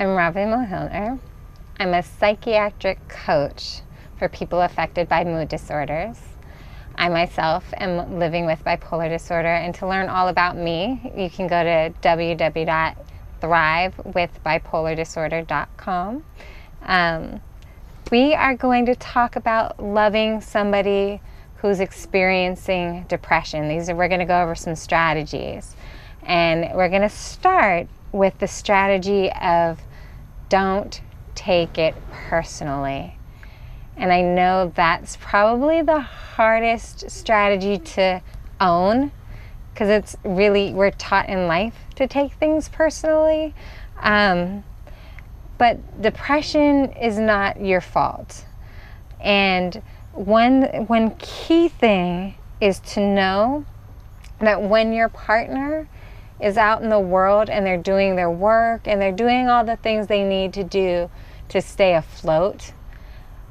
I'm Robin Mulhilner. I'm a psychiatric coach for people affected by mood disorders. I myself am living with bipolar disorder, and to learn all about me, you can go to www.thrivewithbipolardisorder.com. We are going to talk about loving somebody who's experiencing depression. We're going to go over some strategies, and we're going to start with the strategy of don't take it personally. And I know that's probably the hardest strategy to own, because it's really, we're taught in life to take things personally. But depression is not your fault. And one key thing is to know that when your partner is out in the world and they're doing their work and they're doing all the things they need to do to stay afloat,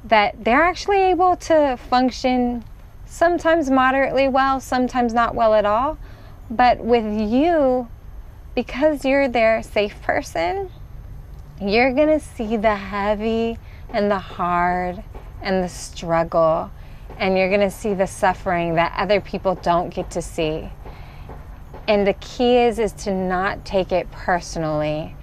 that they're actually able to function sometimes moderately well, sometimes not well at all. But with you, because you're their safe person, you're gonna see the heavy and the hard and the struggle, and you're gonna see the suffering that other people don't get to see. And the key is to not take it personally,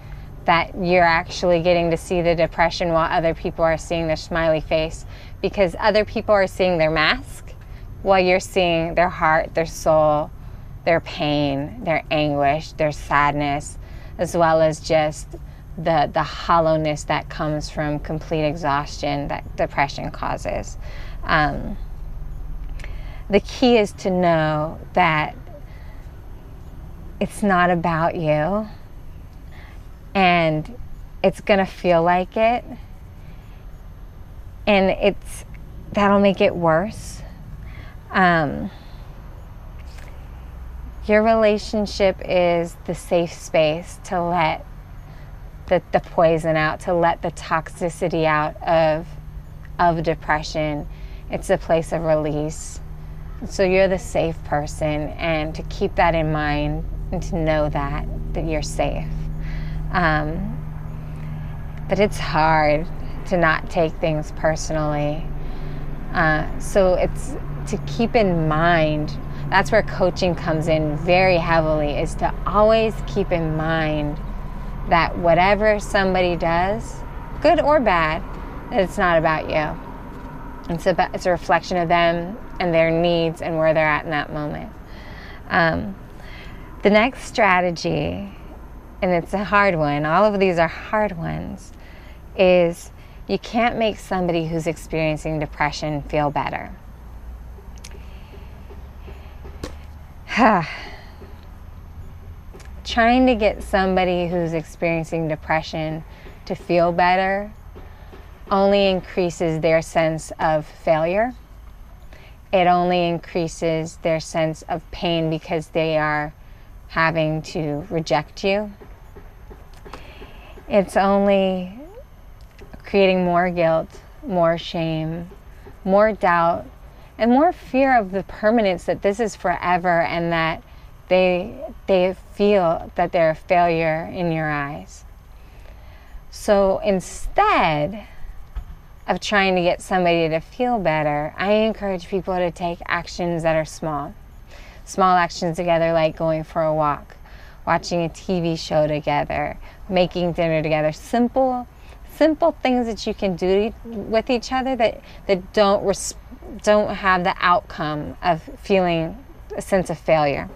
that you're actually getting to see the depression while other people are seeing their smiley face, because other people are seeing their mask while you're seeing their heart, their soul, their pain, their anguish, their sadness, as well as just the hollowness that comes from complete exhaustion that depression causes. The key is to know that it's not about you, and it's gonna feel like it, and that'll make it worse. Your relationship is the safe space to let the poison out, to let the toxicity out of depression. It's a place of release. So you're the safe person, and to keep that in mind and to know that you're safe. But it's hard to not take things personally. So it's to keep in mind, that's where coaching comes in very heavily, is to always keep in mind that whatever somebody does, good or bad, that it's not about you. It's a reflection of them and their needs and where they're at in that moment. The next strategy, and it's a hard one, all of these are hard ones, is you can't make somebody who's experiencing depression feel better. Trying to get somebody who's experiencing depression to feel better only increases their sense of failure. It only increases their sense of pain because they are having to reject you. It's only creating more guilt, more shame, more doubt, and more fear of the permanence that this is forever, and that they feel that they're a failure in your eyes. So instead of trying to get somebody to feel better, I encourage people to take actions that are small. Small actions together, like going for a walk, watching a TV show together, making dinner together. Simple things that you can do with each other that don't have the outcome of feeling a sense of failure.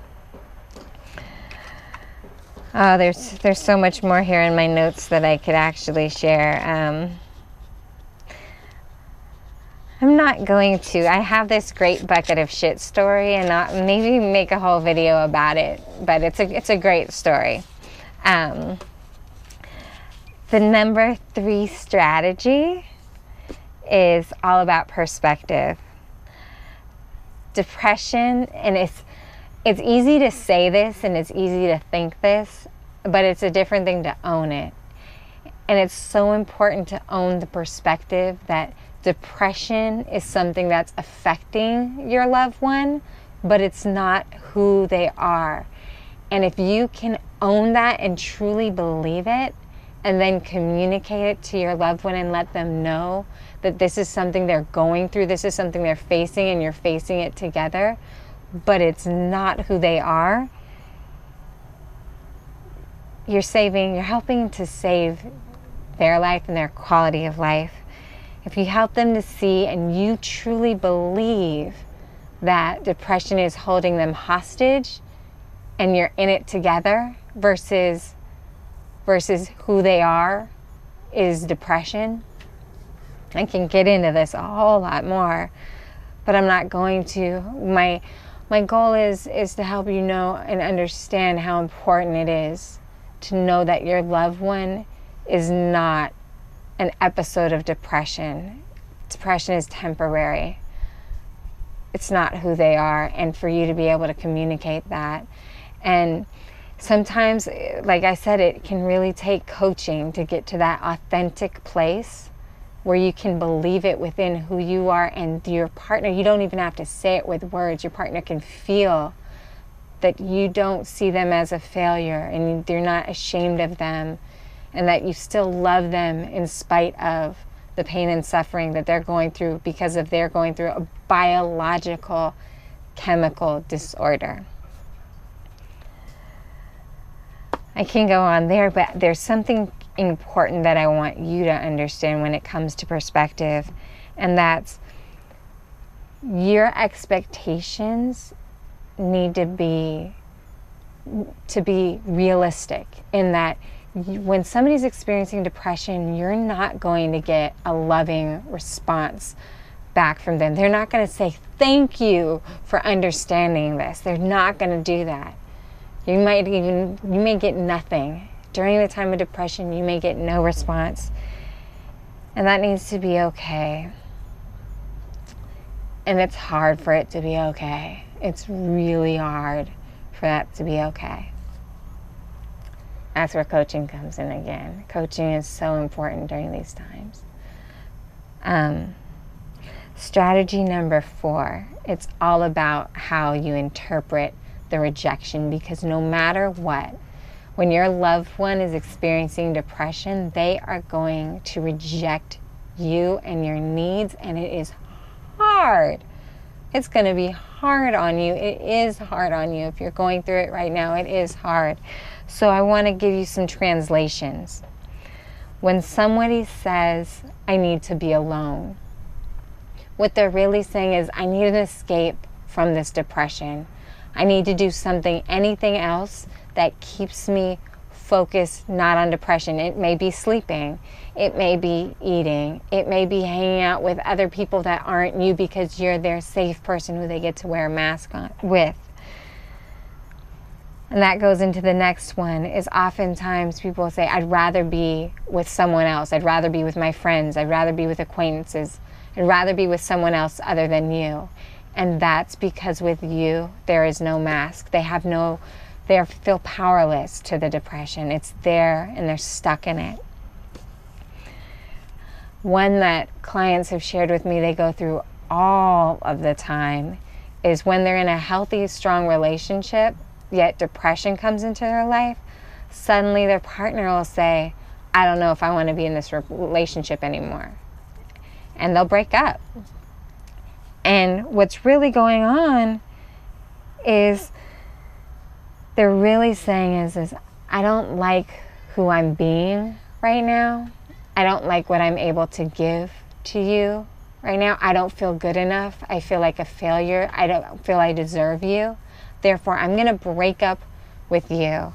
There's so much more here in my notes that I could actually share. I'm not going to. I have this great bucket of shit story, and I'll maybe make a whole video about it, but it's a great story. The number 3 strategy is all about perspective. Depression, and it's easy to say this and it's easy to think this, but it's a different thing to own it. And it's so important to own the perspective that depression is something that's affecting your loved one, but it's not who they are. And if you can own that and truly believe it, and then communicate it to your loved one and let them know that this is something they're going through, this is something they're facing, and you're facing it together, but it's not who they are, you're helping to save their life and their quality of life. If you help them to see and you truly believe that depression is holding them hostage and you're in it together versus who they are is depression. I can get into this a whole lot more, but I'm not going to. My goal is to help you know and understand how important it is to know that your loved one is not an episode of depression. Depression is temporary. It's not who they are, and for you to be able to communicate that. And sometimes, like I said, it can really take coaching to get to that authentic place where you can believe it within who you are and your partner. You don't even have to say it with words. Your partner can feel that you don't see them as a failure and you're not ashamed of them, and that you still love them in spite of the pain and suffering that they're going through because of they're going through a biological chemical disorder. I can go on there, but there's something important that I want you to understand when it comes to perspective, and that's your expectations need to be realistic, in that when somebody's experiencing depression, you're not going to get a loving response back from them. They're not going to say, thank you for understanding this. They're not going to do that. You may get nothing. During the time of depression, you may get no response. And that needs to be okay. And it's hard for it to be okay. It's really hard for that to be okay. That's where coaching comes in again. Coaching is so important during these times. Strategy number 4, it's all about how you interpret the rejection, because no matter what, when your loved one is experiencing depression, they are going to reject you and your needs, and it is hard. It's going to be hard on you. It is hard on you. If you're going through it right now, it is hard. So I want to give you some translations. When somebody says, I need to be alone, what they're really saying is, I need an escape from this depression. I need to do something, anything else that keeps me focused not on depression. It may be sleeping. It may be eating. It may be hanging out with other people that aren't you because you're their safe person who they get to wear a mask with. And that goes into the next one, is oftentimes people say, I'd rather be with someone else. I'd rather be with my friends. I'd rather be with acquaintances. I'd rather be with someone else other than you. And that's because with you, there is no mask. They feel powerless to the depression. It's there and they're stuck in it. One that clients have shared with me they go through all of the time is when they're in a healthy, strong relationship, yet depression comes into their life, suddenly their partner will say, I don't know if I want to be in this relationship anymore. And they'll break up. And what's really going on is they're really saying is I don't like who I'm being right now. I don't like what I'm able to give to you right now. I don't feel good enough. I feel like a failure. I don't feel I deserve you. Therefore, I'm going to break up with you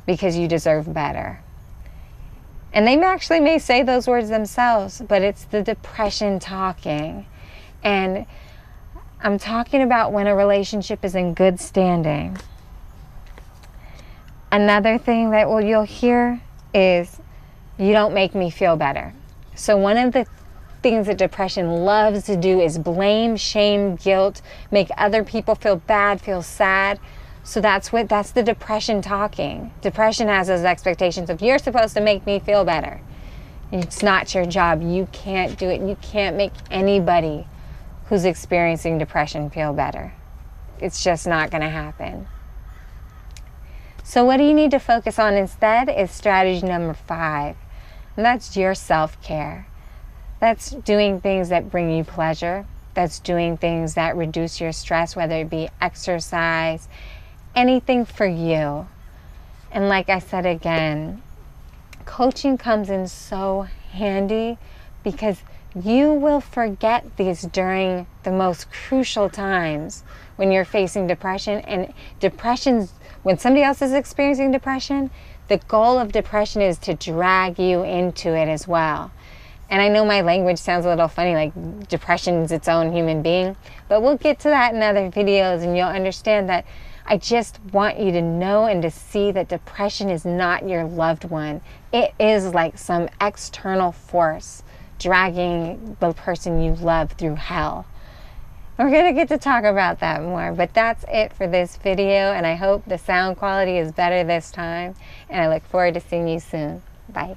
because you deserve better. And they actually may say those words themselves, but it's the depression talking. And I'm talking about when a relationship is in good standing. Another thing that you'll hear is, you don't make me feel better. So one of the things that depression loves to do is blame, shame, guilt, make other people feel bad, feel sad. So that's the depression talking. Depression has those expectations of, you're supposed to make me feel better. It's not your job. You can't do it. You can't make anybody who's experiencing depression feel better. It's just not going to happen. So what do you need to focus on instead is strategy number 5. And that's your self-care. That's doing things that bring you pleasure. That's doing things that reduce your stress, whether it be exercise, anything for you. And like I said again, coaching comes in so handy because you will forget these during the most crucial times when you're facing depression. And depression's, when somebody else is experiencing depression, the goal of depression is to drag you into it as well. And I know my language sounds a little funny, like depression is its own human being, but we'll get to that in other videos and you'll understand that I just want you to know and to see that depression is not your loved one. It is like some external force dragging the person you love through hell. We're going to get to talk about that more, but that's it for this video, and I hope the sound quality is better this time, and I look forward to seeing you soon. Bye.